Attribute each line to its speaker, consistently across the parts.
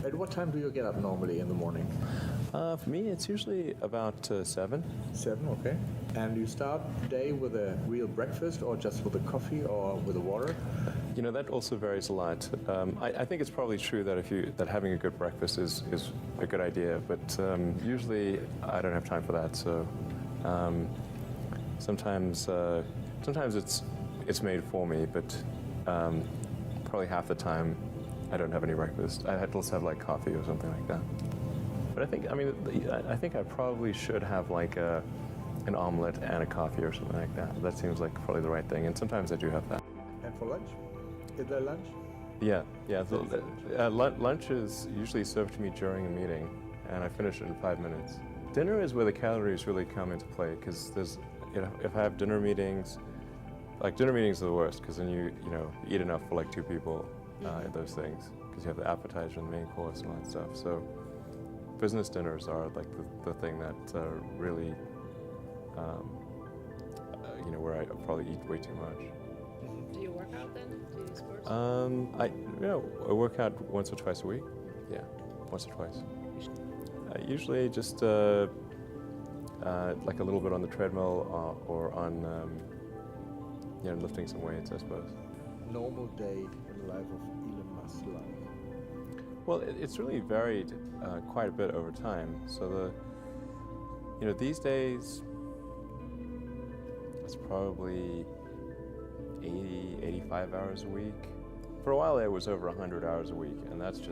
Speaker 1: At what time do you get up normally in the morning?
Speaker 2: For me, it's usually about 7.
Speaker 1: 7, okay. And you start the day with a real breakfast or just with a coffee or with a water?
Speaker 2: You know, that also varies a lot. I think it's probably true that having a good breakfast is a good idea, but usually I don't have time for that. So sometimes it's made for me, but probably half the time I don't have any breakfast. I just have like coffee or something like that. But I think I probably should have like an omelet and a coffee or something like that. That seems like probably the right thing, and sometimes I do have that.
Speaker 1: And for lunch? Is there lunch?
Speaker 2: Yeah. Lunch is usually served to me during a meeting, and I finish it in 5 minutes. Dinner is where the calories really come into play, because if I have dinner meetings, like dinner meetings are the worst, because then you eat enough for like 2 people, those things, because you have the appetizer and the main course and all that stuff. So business dinners are like the thing that really, where I probably eat way too much.
Speaker 3: Do you work out then? Do you do sports?
Speaker 2: I work out once or twice a week. Yeah, once or twice. Usually just like a little bit on the treadmill or on lifting some weights, I suppose.
Speaker 1: Normal day in the life of Elon Musk's life.
Speaker 2: Well, it's really varied quite a bit over time. So these days it's probably 80, 85 hours a week. For a while it was over 100 hours a week, and that's a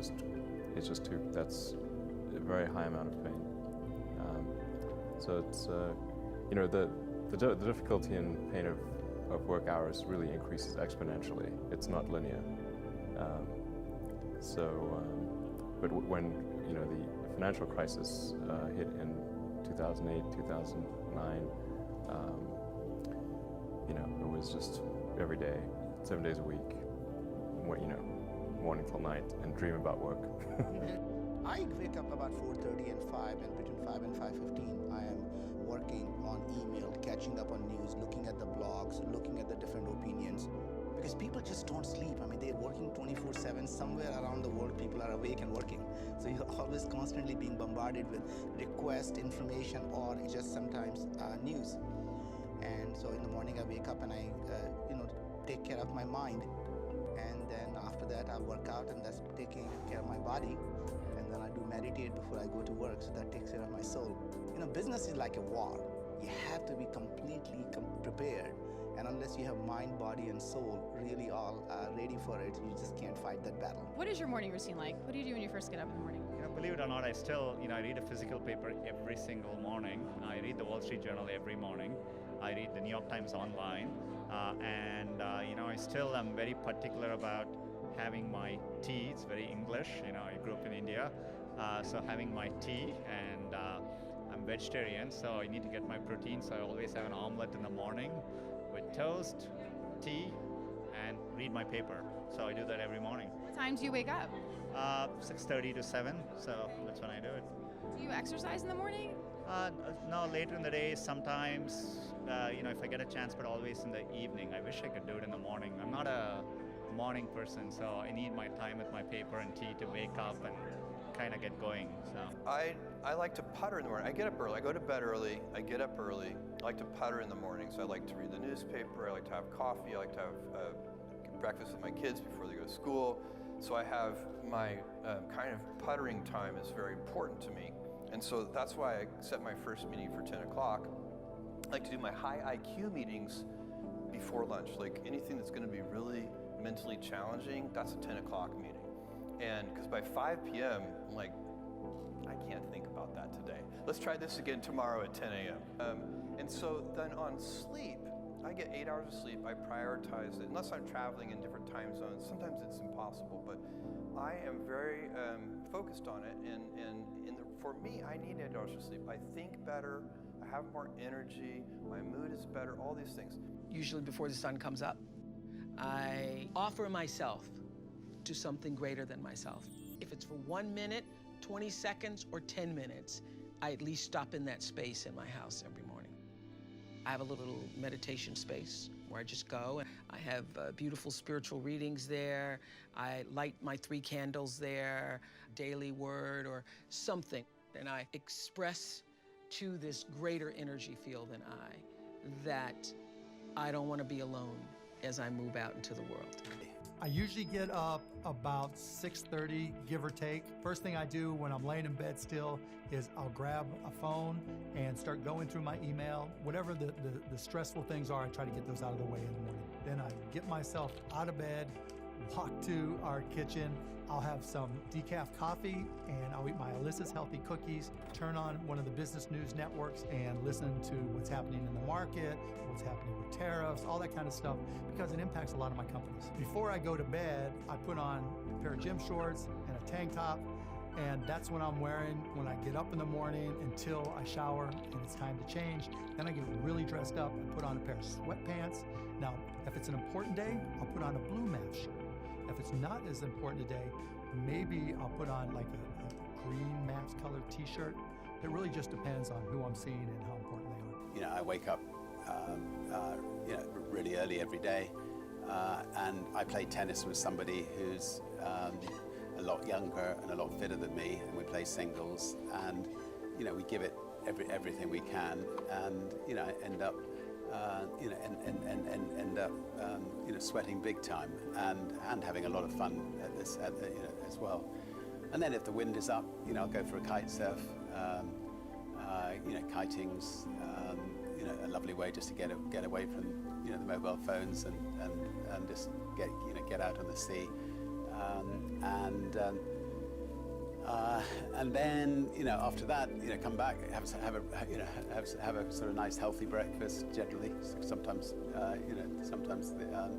Speaker 2: very high amount of pain. So it's the difficulty and pain of work hours really increases exponentially. It's not linear. But when the financial crisis hit in 2008, 2009, it was just every day, 7 days a week, morning till night, and dream about work.
Speaker 4: I wake up about 4:30 and 5, and between 5 and 5:15, I am working on email, catching up on news, looking at the blogs, looking at the different opinions. Because people just don't sleep. I mean, they're working 24/7. Somewhere around the world, people are awake and working. So you're always constantly being bombarded with requests, information, or just sometimes news. And so in the morning, I wake up and I, take care of my mind. And then after that, I work out, and that's taking care of my body. And then I do meditate before I go to work, so that takes care of my soul. Business is like a war. You have to be completely prepared. And unless you have mind, body, and soul really all ready for it, you just can't fight that battle.
Speaker 3: What is your morning routine like? What do you do when you first get up in the morning?
Speaker 5: Believe it or not, I still, I read a physical paper every single morning. I read the Wall Street Journal every morning. I read the New York Times online. I still am very particular about having my tea. It's very English. I grew up in India. So having my tea, and I'm vegetarian, so I need to get my protein. So I always have an omelet in the morning with toast, tea, and read my paper. So I do that every morning.
Speaker 3: What time do you wake up?
Speaker 5: 6:30 to 7, so that's when I do it.
Speaker 3: Do you exercise in the morning?
Speaker 5: No, later in the day, sometimes, if I get a chance, but always in the evening. I wish I could do it in the morning. I'm not a morning person, so I need my time with my paper and tea to wake up and kind of get going. So
Speaker 6: I like to putter in the morning. I get up early. I go to bed early. I get up early. I like to putter in the morning. So I like to read the newspaper. I like to have coffee. I like to have breakfast with my kids before they go to school. So I have my kind of puttering time is very important to me. And so that's why I set my first meeting for 10 o'clock. I like to do my high IQ meetings before lunch. Like anything that's going to be really mentally challenging, that's a 10 o'clock meeting. And because by 5 p.m., I'm like, I can't think about that today. Let's try this again tomorrow at 10 a.m. And so then on sleep, I get 8 hours of sleep. I prioritize it, unless I'm traveling in different time zones. Sometimes it's impossible, but I am very focused on it. And for me, I need 8 hours of sleep. I think better. I have more energy. My mood is better. All these things.
Speaker 7: Usually before the sun comes up, I offer myself to something greater than myself. If it's for 1 minute, 20 seconds, or 10 minutes, I at least stop in that space in my house every morning. I have a little meditation space where I just go and I have beautiful spiritual readings there. I light my 3 candles there, daily word or something, and I express to this greater energy field than that I don't want to be alone as I move out into the world.
Speaker 8: I usually get up about 6:30, give or take. First thing I do when I'm laying in bed still is I'll grab a phone and start going through my email. Whatever the stressful things are, I try to get those out of the way in the morning. Then I get myself out of bed, walk to our kitchen. I'll have some decaf coffee and I'll eat my Alyssa's healthy cookies, turn on one of the business news networks and listen to what's happening in the market, what's happening with tariffs, all that kind of stuff, because it impacts a lot of my companies. Before I go to bed, I put on a pair of gym shorts and a tank top, and that's what I'm wearing when I get up in the morning until I shower and it's time to change. Then I get really dressed up and put on a pair of sweatpants. Now, if it's an important day, I'll put on a blue match shirt. If it's not as important today, maybe I'll put on like a green match colored t-shirt. It really just depends on who I'm seeing and how important they are.
Speaker 9: You know, I wake up really early every day, and I play tennis with somebody who's a lot younger and a lot fitter than me, and we play singles, and you know, we give it everything we can, and you know, end up sweating big time and having a lot of fun at this as well. And then if the wind is up, you know, I'll go for a kite surf. Kiting's a lovely way just to get away from the mobile phones and just get out on the sea. And then after that come back, have a sort of nice healthy breakfast generally. Sometimes sometimes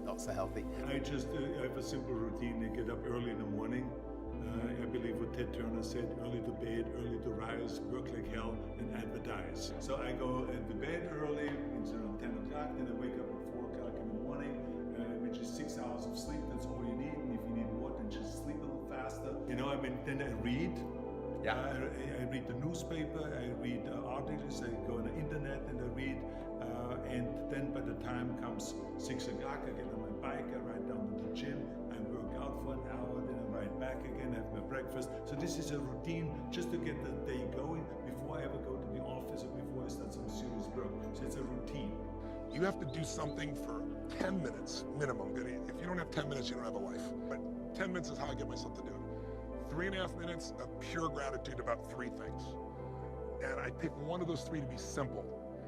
Speaker 9: not so healthy.
Speaker 10: I just have a simple routine. I get up early in the morning. I believe what Ted Turner said: early to bed, early to rise, work like hell, and advertise. So I go into bed early, it's around 10 o'clock, then I wake up at 4 o'clock in the morning, which is 6 hours of sleep. That's all you need. And if you need more, then just sleep a little faster. Then I read. Yeah. I read the newspaper, I read articles, I go on the internet and I read. And then by the time comes 6 o'clock, I get on my bike, I ride down to the gym, I work out for an hour, then I ride back again, have my breakfast. So this is a routine just to get the day going before I ever go to the office or before I start some serious work. So it's a routine.
Speaker 11: You have to do something for 10 minutes minimum. If you don't have 10 minutes, you don't have a life. But 10 minutes is how I get myself to do it. 3.5 minutes of pure gratitude about 3 things. And I pick one of those 3 to be simple,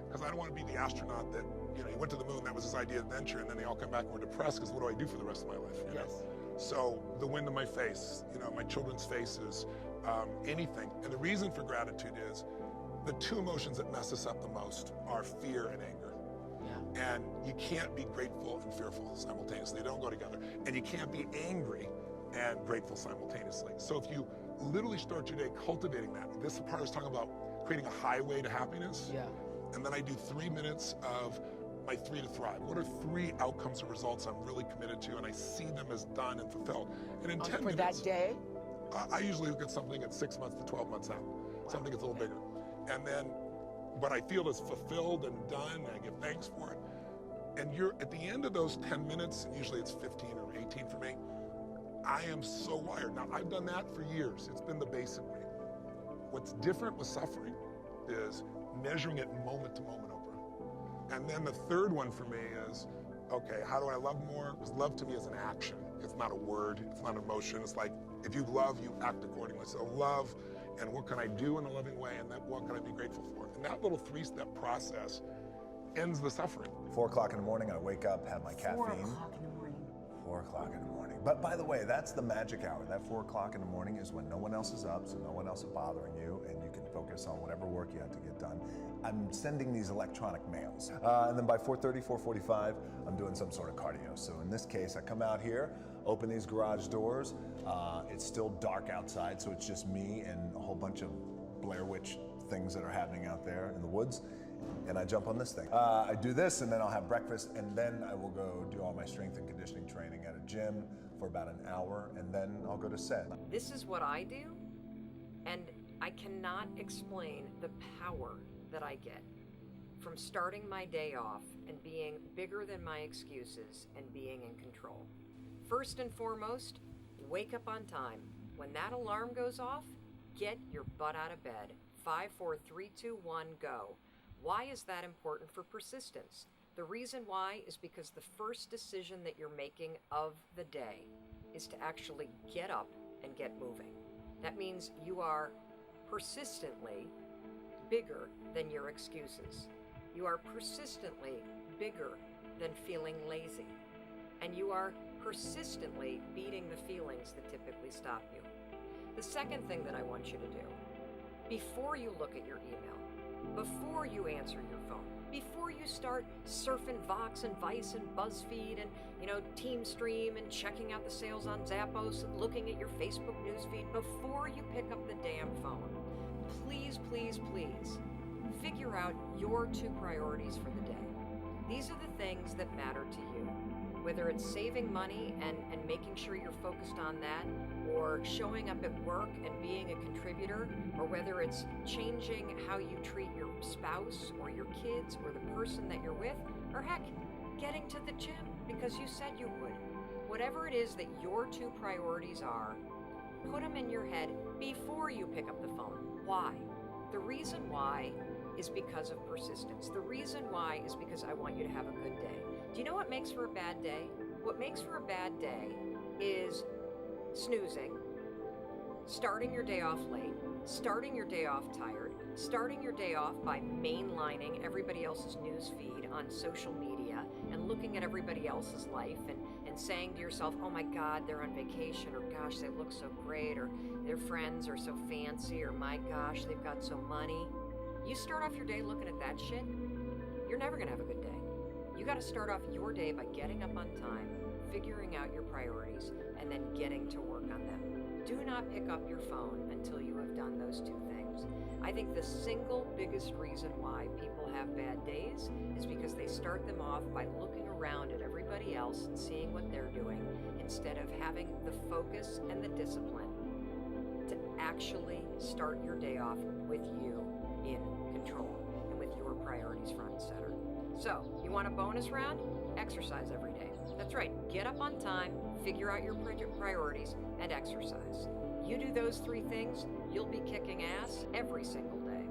Speaker 11: because I don't want to be the astronaut that, he went to the moon, that was his idea of adventure, and then they all come back and were depressed because what do I do for the rest of my life? You know? So the wind in my face, my children's faces, anything. And the reason for gratitude is the 2 emotions that mess us up the most are fear and anger. Yeah. And you can't be grateful and fearful simultaneously. They don't go together. And you can't be angry and grateful simultaneously. So if you literally start your day cultivating that, this part I was talking about creating a highway to happiness. Yeah. And then I do 3 minutes of my 3 to thrive. What are 3 outcomes or results I'm really committed to, and I see them as done and fulfilled. And in 10 minutes. For that day? I usually look at something at 6 months to 12 months out. Wow. Something that's a little bigger. And then what I feel is fulfilled and done, and I give thanks for it. And you're at the end of those 10 minutes, and usually it's 15 or 18 for me, I am so wired. Now, I've done that for years. It's been the basic way. What's different with suffering is measuring it moment to moment, Oprah. And then the third one for me is, okay, how do I love more? Because love to me is an action. It's not a word, it's not an emotion. It's like, if you love, you act accordingly. So love, and what can I do in a loving way, and then what can I be grateful for? And that little 3-step process ends the suffering.
Speaker 12: 4 o'clock in the morning, I wake up, have my caffeine.
Speaker 13: 4 o'clock in the morning.
Speaker 12: 4 o'clock in the morning. But by the way, that's the magic hour. That 4 o'clock in the morning is when no one else is up, so no one else is bothering you, and you can focus on whatever work you have to get done. I'm sending these electronic mails. And then by 4:30, 4:45, I'm doing some sort of cardio. So in this case, I come out here, open these garage doors. It's still dark outside, so it's just me and a whole bunch of Blair Witch things that are happening out there in the woods. And I jump on this thing. I do this, and then I'll have breakfast, and then I will go do all my strength and conditioning training at a gym for about an hour, and then I'll go to set.
Speaker 13: This is what I do, and I cannot explain the power that I get from starting my day off and being bigger than my excuses and being in control. First and foremost, wake up on time. When that alarm goes off, get your butt out of bed. 5, 4, 3, 2, 1, go. Why is that important for persistence? The reason why is because the first decision that you're making of the day is to actually get up and get moving. That means you are persistently bigger than your excuses. You are persistently bigger than feeling lazy. And you are persistently beating the feelings that typically stop you. The second thing that I want you to do, before you look at your email, before you answer your phone, before you start surfing Vox and Vice and BuzzFeed and, TeamStream and checking out the sales on Zappos and looking at your Facebook newsfeed, before you pick up the damn phone, please, please, please figure out your 2 priorities for the day. These are the things that matter to you. Whether it's saving money and making sure you're focused on that, or showing up at work and being a contributor, or whether it's changing how you treat your spouse or your kids or the person that you're with, or heck, getting to the gym because you said you would. Whatever it is that your 2 priorities are, put them in your head before you pick up the phone. Why? The reason why is because of persistence. The reason why is because I want you to have a good day. Do you know what makes for a bad day? What makes for a bad day is snoozing, starting your day off late, starting your day off tired, starting your day off by mainlining everybody else's news feed on social media and looking at everybody else's life and saying to yourself, oh my God, they're on vacation, or gosh, they look so great, or their friends are so fancy, or my gosh, they've got so money. You start off your day looking at that shit, you're never gonna have a good day. You gotta start off your day by getting up on time, figuring out your priorities, and then getting to work on them. Do not pick up your phone until you have done those 2 things. I think the single biggest reason why people have bad days is because they start them off by looking around at everybody else and seeing what they're doing, instead of having the focus and the discipline to actually start your day off with you in control and with your priorities front and center. So, you want a bonus round? Exercise every day. That's right, get up on time, figure out your priorities, and exercise. You do those 3 things, you'll be kicking ass every single day.